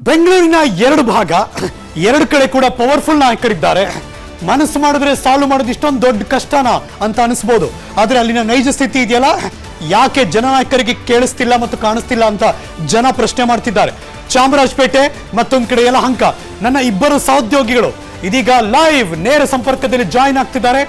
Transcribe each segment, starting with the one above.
ಬೆಂಗಳೂರಿನ ಎರಡು ಭಾಗ, ಎರಡು ಕಡೆ ಕೂಡ ಪವರ್ಫುಲ್ ನಾಯಕರಿದ್ದಾರೆ. ಮನಸ್ಸು ಮಾಡಿದ್ರೆ ಸಾಲ್ವ್ ಮಾಡೋದು ಇಷ್ಟೊಂದು ದೊಡ್ಡ ಕಷ್ಟನಾ ಅಂತ ಅನಿಸ್ಬೋದು. ಆದ್ರೆ ಅಲ್ಲಿನ ನೈಜ ಸ್ಥಿತಿ ಇದೆಯಲ್ಲ, ಯಾಕೆ ಜನನಾಯಕರಿಗೆ ಕೇಳಿಸ್ತಿಲ್ಲ ಮತ್ತು ಕಾಣಿಸ್ತಿಲ್ಲ ಅಂತ ಜನ ಪ್ರಶ್ನೆ ಮಾಡ್ತಿದ್ದಾರೆ. ಚಾಮರಾಜಪೇಟೆ ಮತ್ತೊಂದು ಕಡೆ ಯಲಹಂಕ. ನನ್ನ ಇಬ್ಬರು ಸಹೋದ್ಯೋಗಿಗಳು ಇದೀಗ ಲೈವ್ ನೇರ ಸಂಪರ್ಕದಲ್ಲಿ ಜಾಯಿನ್ ಆಗ್ತಿದ್ದಾರೆ.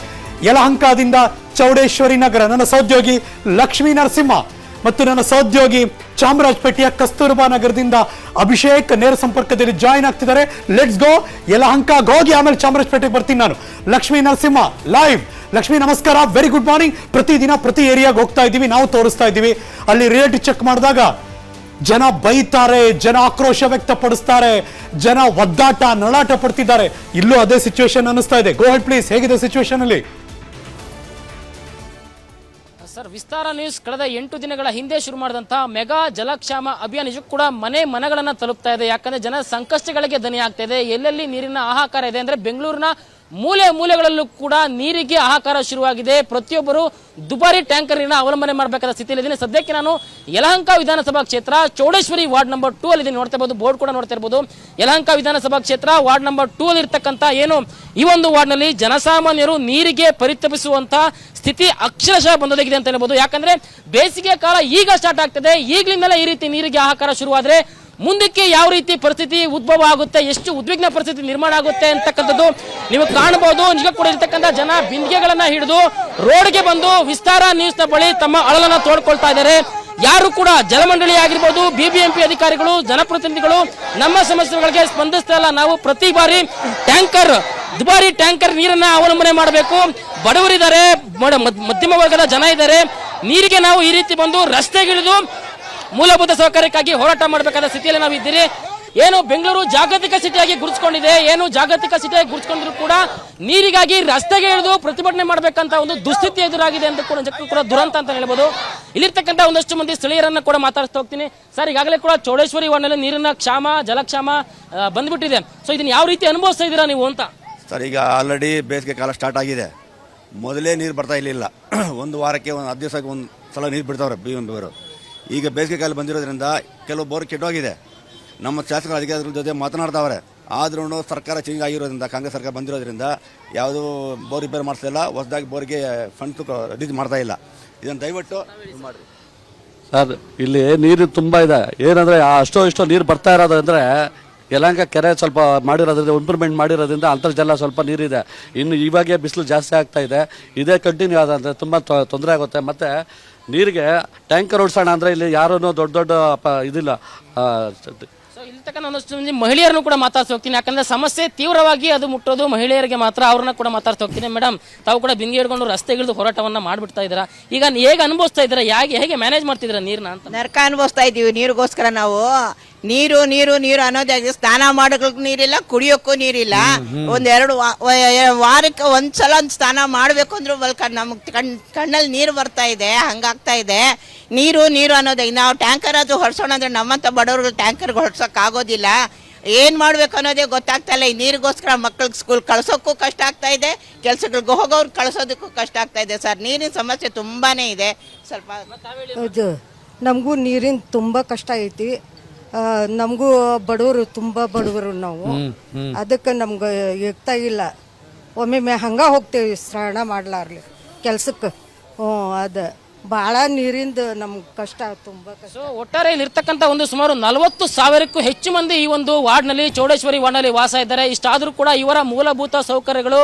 ಯಲಹಂಕದಿಂದ ಚೌಡೇಶ್ವರಿ ನಗರ ನನ್ನ ಸಹೋದ್ಯೋಗಿ ಲಕ್ಷ್ಮೀ ನರಸಿಂಹ ಮತ್ತು ನನ್ನ ಸಹೋದ್ಯೋಗಿ ಚಾಮರಾಜಪೇಟೆಯ ಕಸ್ತೂರ್ಬಾ ನಗರದಿಂದ ಅಭಿಷೇಕ್ ನೇರ ಸಂಪರ್ಕದಲ್ಲಿ ಜಾಯಿನ್ ಆಗ್ತಿದ್ದಾರೆ. Let's go. ಯಲಹಂಕಗೆ ಹೋಗಿ ಆಮೇಲೆ ಚಾಮರಾಜಪೇಟೆಗೆ ಬರ್ತೀನಿ ನಾನು. ಲಕ್ಷ್ಮೀ ನರಸಿಂಹ ಲೈವ್. ಲಕ್ಷ್ಮೀ ನಮಸ್ಕಾರ, ವೆರಿ ಗುಡ್ ಮಾರ್ನಿಂಗ್. ಪ್ರತಿದಿನ ಪ್ರತಿ ಏರಿಯಾಗೆ ಹೋಗ್ತಾ ಇದ್ದೀವಿ, ನಾವು ತೋರಿಸ್ತಾ ಇದ್ದೀವಿ. ಅಲ್ಲಿ ರಿಯಾಲಿಟಿ ಚೆಕ್ ಮಾಡಿದಾಗ ಜನ ಬೈತಾರೆ, ಜನ ಆಕ್ರೋಶ ವ್ಯಕ್ತಪಡಿಸ್ತಾರೆ, ಜನ ಒದ್ದಾಟ ನಳಾಟ ಪಡ್ತಿದ್ದಾರೆ. ಇಲ್ಲೂ ಅದೇ ಸಿಚುವೇಶನ್ ಅನಿಸ್ತಾ ಇದೆ. ಗೋ ಹೆಡ್ ಪ್ಲೀಸ್, ಹೇಗಿದೆ ಸಿಚುವೇಶನ್ ಅಲ್ಲಿ? ಸರ್, ವಿಸ್ತಾರ ನ್ಯೂಸ್ ಕಳೆದ 8 ದಿನಗಳ ಹಿಂದೆ ಶುರು ಮಾಡಿದಂತಹ ಮೆಗಾ ಜಲಕ್ಷಾಮ ಅಭಿಯಾನ ನಿಜಕ್ಕೂ ಕೂಡ ಮನೆಗಳನ್ನ ತಲುಪ್ತಾ ಇದೆ. ಯಾಕಂದ್ರೆ ಜನ ಸಂಕಷ್ಟಗಳಿಗೆ ದನಿ ಆಗ್ತಾ ಇದೆ. ಎಲ್ಲೆಲ್ಲಿ ನೀರಿನ ಹಾಹಾಕಾರ ಇದೆ ಅಂದ್ರೆ ಬೆಂಗಳೂರಿನ ಮೂಲೆಗಳಲ್ಲೂ ಕೂಡ ನೀರಿಗೆ ಹಾಹಾಕಾರ ಶುರುವಾಗಿದೆ. ಪ್ರತಿಯೊಬ್ಬರು ದುಬಾರಿ ಟ್ಯಾಂಕರ್ ನೀರನ್ನ ಅವಲಂಬನೆ ಮಾಡಬೇಕಾದ ಸ್ಥಿತಿಯಲ್ಲಿ. ಸದ್ಯಕ್ಕೆ ನಾನು ಯಲಹಂಕ ವಿಧಾನಸಭಾ ಕ್ಷೇತ್ರ ಚೌಡೇಶ್ವರಿ ವಾರ್ಡ್ ನಂಬರ್ 2 ಅಲ್ಲಿ ನೋಡ್ತಾ ಇರಬಹುದು, ಬೋರ್ಡ್ ಕೂಡ ನೋಡ್ತಾ ಇರಬಹುದು. ಯಲಹಂಕ ವಿಧಾನಸಭಾ ಕ್ಷೇತ್ರ ವಾರ್ಡ್ ನಂಬರ್ 2 ಅಲ್ಲಿ ಇರ್ತಕ್ಕಂಥ ಏನು ಈ ಒಂದು ವಾರ್ಡ್ನಲ್ಲಿ ಜನಸಾಮಾನ್ಯರು ನೀರಿಗೆ ಪರಿತಪಿಸುವಂತ ಸ್ಥಿತಿ ಅಕ್ಷರಶಃ ಬಂದೊದಗಿದೆ ಅಂತ ಹೇಳ್ಬೋದು. ಯಾಕಂದ್ರೆ ಬೇಸಿಗೆ ಕಾಲ ಈಗ ಸ್ಟಾರ್ಟ್ ಆಗ್ತದೆ. ಈಗಲಿಂದಲೇ ಈ ರೀತಿ ನೀರಿಗೆ ಹಾಹಾಕಾರ ಶುರುವಾದ್ರೆ ಮುಂದಕ್ಕೆ ಯಾವ ರೀತಿ ಪರಿಸ್ಥಿತಿ ಉದ್ಭವ ಆಗುತ್ತೆ, ಎಷ್ಟು ಉದ್ವಿಗ್ನ ಪರಿಸ್ಥಿತಿ ನಿರ್ಮಾಣ ಆಗುತ್ತೆ ಅಂತಕ್ಕಂಥದ್ದು ನೀವು ಕಾಣಬಹುದು. ನಿಜ ಕೂಡ ಇರ್ತಕ್ಕಂಥ ಜನ ಬಿಂದಿಗೆಗಳನ್ನ ಹಿಡಿದು ರೋಡ್ಗೆ ಬಂದು ವಿಸ್ತಾರ ನ್ಯೂಸ್ ನ ಬಳಿ ತಮ್ಮ ಅಳಲನ್ನ ತೋಡ್ಕೊಳ್ತಾ ಇದ್ದಾರೆ. ಯಾರು ಕೂಡ ಜಲಮಂಡಳಿ ಆಗಿರ್ಬೋದು, BBMP ಅಧಿಕಾರಿಗಳು, ಜನಪ್ರತಿನಿಧಿಗಳು ನಮ್ಮ ಸಮಸ್ಯೆಗಳಿಗೆ ಸ್ಪಂದಿಸ್ತಾ ಇಲ್ಲ. ನಾವು ಪ್ರತಿ ಬಾರಿ ದುಬಾರಿ ಟ್ಯಾಂಕರ್ ನೀರನ್ನ ಅವಲಂಬನೆ ಮಾಡಬೇಕು. ಬಡವರಿದ್ದಾರೆ, ಮಧ್ಯಮ ವರ್ಗದ ಜನ ಇದ್ದಾರೆ. ನೀರಿಗೆ ನಾವು ಈ ರೀತಿ ಬಂದು ರಸ್ತೆಗಿಳಿದು ಮೂಲಭೂತ ಸೌಕರ್ಯಕ್ಕಾಗಿ ಹೋರಾಟ ಮಾಡಬೇಕಾದ ಸ್ಥಿತಿಯಲ್ಲಿ ನಾವು ಇದ್ದೀರಿ. ಏನು ಬೆಂಗಳೂರು ಜಾಗತಿಕ ಸಿಟಿಯಾಗಿ ಗುರುತಿಸಿಕೊಂಡಿದೆ, ಗುರುತಿಸಿಕೊಂಡ್ರು ಕೂಡ ನೀರಿಗಾಗಿ ರಸ್ತೆಗೆ ಇಳಿದು ಪ್ರತಿಭಟನೆ ಮಾಡಬೇಕಂತ ಒಂದು ದುಸ್ಥಿತಿ ಎದುರಾಗಿದೆ ಅಂತ ಕೂಡ ದುರಂತ ಅಂತ ಹೇಳ್ಬೋದು. ಇಲ್ಲಿರ್ತಕ್ಕಂಥ ಒಂದಷ್ಟು ಮಂದಿ ಸ್ಥಳೀಯರನ್ನ ಕೂಡ ಮಾತಾಡ್ತಾ ಹೋಗ್ತೀನಿ. ಸರ್, ಈಗಾಗಲೇ ಕೂಡ ಚೌಡೇಶ್ವರಿ ವಾರ್ಡ್ನಲ್ಲಿ ನೀರಿನ ಜಲಕ್ಷಾಮ ಬಂದ್ಬಿಟ್ಟಿದೆ. ಸೊ ಇದನ್ನ ಯಾವ ರೀತಿ ಅನುಭವಿಸ್ತಾ ಇದ್ದೀರಾ ನೀವು ಅಂತ? ಸರ್, ಈಗ ಆಲ್ರೆಡಿ ಬೇಸಿಗೆ ಕಾಲ ಸ್ಟಾರ್ಟ್ ಆಗಿದೆ. ಮೊದಲೇ ನೀರು ಬರ್ತಾ ಇರಲಿಲ್ಲ. ಒಂದು ವಾರಕ್ಕೆ 10 ದಿವಸಕ್ಕೆ ಒಂದು ಸಲ ನೀರು ಬಿಡ್ತಾವ್ರೆ BBMP ಅವರು. ಈಗ ಬೇಸಿಗೆ ಕಾಲ ಬಂದಿರೋದ್ರಿಂದ ಕೆಲವು ಬೋರ್ ಕೆಟ್ಟೋಗಿದೆ. ನಮ್ಮ ಶಾಸಕರ ಅಧಿಕಾರಿಗಳ ಜೊತೆ ಮಾತನಾಡ್ತಾವ್ರೆ. ಆದ್ರೂ ಸರ್ಕಾರ ಚೇಂಜ್ ಆಗಿರೋದ್ರಿಂದ, ಕಾಂಗ್ರೆಸ್ ಸರ್ಕಾರ ಬಂದಿರೋದ್ರಿಂದ ಯಾವುದೂ ಬೋರ್ ರಿಪೇರ್ ಮಾಡಿಸ್ತಿಲ್ಲ. ಹೊಸದಾಗಿ ಬೋರ್ಗೆ ಫಂಡ್ ರಿಲೀಸ್ ಮಾಡ್ತಾ ಇಲ್ಲ. ಇದನ್ನು ದಯವಿಟ್ಟು ಮಾಡಿ ಸರ್. ಇಲ್ಲಿ ನೀರು ತುಂಬ ಇದೆ. ಏನಂದರೆ ಅಷ್ಟೋ ನೀರು ಬರ್ತಾ ಇರೋದಂದರೆ ಯಲಹಂಕ ಕೆರೆ ಸ್ವಲ್ಪ ಮಾಡಿರೋದ್ರಿಂದ, ಇಂಪ್ರೂವ್ಮೆಂಟ್ ಮಾಡಿರೋದ್ರಿಂದ ಅಂತರ್ಜಲ ಸ್ವಲ್ಪ ನೀರಿದೆ. ಇನ್ನು ಇವಾಗೆ ಬಿಸಿಲು ಜಾಸ್ತಿ ಆಗ್ತಾ ಇದೆ. ಇದೇ ಕಂಟಿನ್ಯೂ ಆದಂದರೆ ತುಂಬ ತೊಂದರೆ ಆಗುತ್ತೆ. ಮತ್ತು ನೀರಿಗೆ ಟ್ಯಾಂಕರ್ ಓಡಿಸೋಣ ಅಂದರೆ ಇಲ್ಲಿ ಯಾರೂ ದೊಡ್ಡ ಇದಿಲ್ಲ. ಇರ್ತಕ್ಕಂಥ ಒಂದಷ್ಟು ಮಹಿಳೆಯರನ್ನು ಕೂಡ ಮಾತಾಡ್ತಾ ಹೋಗ್ತೀನಿ. ಯಾಕಂದ್ರೆ ಸಮಸ್ಯೆ ತೀವ್ರವಾಗಿ ಅದು ಮುಟ್ಟೋದು ಮಹಿಳೆಯರಿಗೆ ಮಾತ್ರ. ಅವ್ರನ್ನ ಕೂಡ ಮಾತಾಡ್ತಾ ಹೋಗ್ತೀನಿ. ಮೇಡಮ್, ತಾವು ಕೂಡ ಬಿಂದಿಗೆ ಹಿಡ್ಕೊಂಡು ರಸ್ತೆಗಿಳಿದು ಹೋರಾಟವನ್ನ ಮಾಡ್ಬಿಡ್ತಾ ಇದ್ದೀರಾ. ಈಗ ಹೇಗೆ ಅನುಭವಿಸ್ತಾ ಇದ್ದೀರಾ, ಹೇಗೆ ಮ್ಯಾನೇಜ್ ಮಾಡ್ತಿದ್ದೀರಾ ನೀರನ್ನ ಅಂತ? ನರಕ ಅನುಭವಿಸ್ತಾ ಇದ್ದೀವಿ ನೀರಿಗೋಸ್ಕರ. ನಾವು ನೀರು ಅನ್ನೋದಾಗಿ ಸ್ನಾನ ಮಾಡೋಕ್ಕೂ ನೀರಿಲ್ಲ, ಕುಡಿಯೋಕ್ಕೂ ನೀರಿಲ್ಲ. ವಾರಕ್ಕೆ ಒಂದ್ಸಲ ಸ್ನಾನ ಮಾಡ್ಬೇಕು ಅಂದ್ರೂ ನಮ್ಗೆ ಕಣ್ಣಲ್ಲಿ ನೀರು ಬರ್ತಾ ಇದೆ. ಹಂಗಾಗ್ತಾ ಇದೆ. ನೀರು ಅನ್ನೋದಾಗಿ ನಾವು ಟ್ಯಾಂಕರ್ ಅದು ಹೊಡ್ಸೋಣ ಅಂದ್ರೆ ನಮ್ಮಂತ ಬಡವ್ರಿಗೆ ಟ್ಯಾಂಕರ್ಗೆ ಹೊಡ್ಸೋಕ್ ಆಗೋದಿಲ್ಲ. ಏನ್ ಮಾಡ್ಬೇಕು ಅನ್ನೋದೇ ಗೊತ್ತಾಗ್ತಾ ಇಲ್ಲ. ಈ ನೀರಿಗೋಸ್ಕರ ಮಕ್ಕಳಿಗೆ ಸ್ಕೂಲ್ ಕಳ್ಸೋಕ್ಕೂ ಕಷ್ಟ ಆಗ್ತಾ ಇದೆ, ಕೆಲ್ಸಗಳಿಗೆ ಹೋಗೋರು ಕಳ್ಸೋದಕ್ಕೂ ಕಷ್ಟ ಆಗ್ತಾ ಇದೆ. ಸರ್, ನೀರಿನ ಸಮಸ್ಯೆ ತುಂಬಾನೇ ಇದೆ. ಸ್ವಲ್ಪ ನಮಗೂ ನೀರಿನ ತುಂಬಾ ಕಷ್ಟ ಐತಿ. ನಮಗೂ ಬಡವರು, ತುಂಬ ಬಡವರು ನಾವು. ಅದಕ್ಕೆ ನಮ್ಗೆ ಇರ್ತಾ ಇಲ್ಲ. ಒಮ್ಮೆ ಹಂಗ ಹೋಗ್ತೇವೆ ಸ್ನಾನ ಮಾಡ್ಲಾರ್ಲಿ ಕೆಲ್ಸಕ್ಕೆ. ಅದು ಭಾಳ ನೀರಿಂದ ನಮ್ಗೆ ಕಷ್ಟ, ತುಂಬ ಕಷ್ಟ. ಸೊ ಒಟ್ಟಾರೆ ಇಲ್ಲಿರ್ತಕ್ಕಂಥ ಒಂದು ಸುಮಾರು 40,000ಕ್ಕೂ ಹೆಚ್ಚು ಮಂದಿ ಈ ಒಂದು ವಾರ್ಡ್ನಲ್ಲಿ, ಚೌಡೇಶ್ವರಿ ವಾರ್ಡ್ನಲ್ಲಿ ವಾಸ ಇದ್ದಾರೆ. ಇಷ್ಟಾದ್ರೂ ಕೂಡ ಇವರ ಮೂಲಭೂತ ಸೌಕರ್ಯಗಳು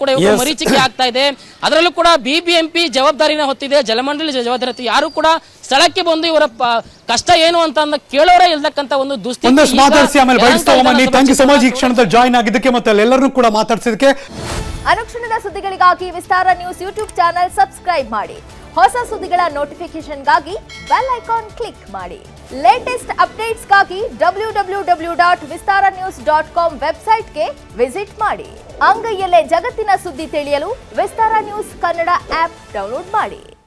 ಕೂಡ ಮರೀಚಿಕೆ ಆಗ್ತಾ ಇದೆ. ಅದರಲ್ಲೂ ಕೂಡ BBMP ಜವಾಬ್ದಾರಿನ ಹೊತ್ತಿದೆ, ಜಲಮಂಡಳಿ ಜವಾಬ್ದಾರಿ ಹೊತ್ತಿದೆ. ಯಾರು ಕೂಡ ಸ್ಥಳಕ್ಕೆ ಬಂದು ಇವರ ಕಷ್ಟ ಏನು ಅಂತ ಕೇಳೋರೇ ಇಲ್ದಕ್ಕಂತ ಒಂದು ದುಸ್ಥಿತಿ. ಮಾತಾಡಿಸಿ ಆಮೇಲೆ ಥ್ಯಾಂಕ್ ಯು ಸೊ ಮಚ್ ಈ ಕ್ಷಣದಲ್ಲಿ ಜಾಯಿನ್ ಆಗಿದ್ದಕ್ಕೆ ಮತ್ತೆ ಎಲ್ಲರನ್ನೂ ಕೂಡ ಮಾತಾಡ್ಸಿದಕ್ಕೆ. ಅನುಕ್ಷಣದ ಸುದ್ದಿಗಳಿಗಾಗಿ ವಿಸ್ತಾರ ನ್ಯೂಸ್ ಯೂಟ್ಯೂಬ್ ಚಾನೆಲ್ ಸಬ್ಸ್ಕ್ರೈಬ್ ಮಾಡಿ. ಹೊಸ ಸುದ್ದಿಗಳ ನೋಟಿಫಿಕೇಶನ್ಗಾಗಿ ಬೆಲ್ ಐಕಾನ್ ಕ್ಲಿಕ್ ಮಾಡಿ. ಲೇಟೆಸ್ಟ್ ಅಪ್ಡೇಟ್ಸ್ಗಾಗಿ www.vistaranews.com ವೆಬ್ಸೈಟ್ಗೆ ವಿಸಿಟ್ ಮಾಡಿ. ಅಂಗೈಯಲ್ಲೇ ಜಗತ್ತಿನ ಸುದ್ದಿ ತಿಳಿಯಲು ವಿಸ್ತಾರ ನ್ಯೂಸ್ ಕನ್ನಡ ಆಪ್ ಡೌನ್ಲೋಡ್ ಮಾಡಿ.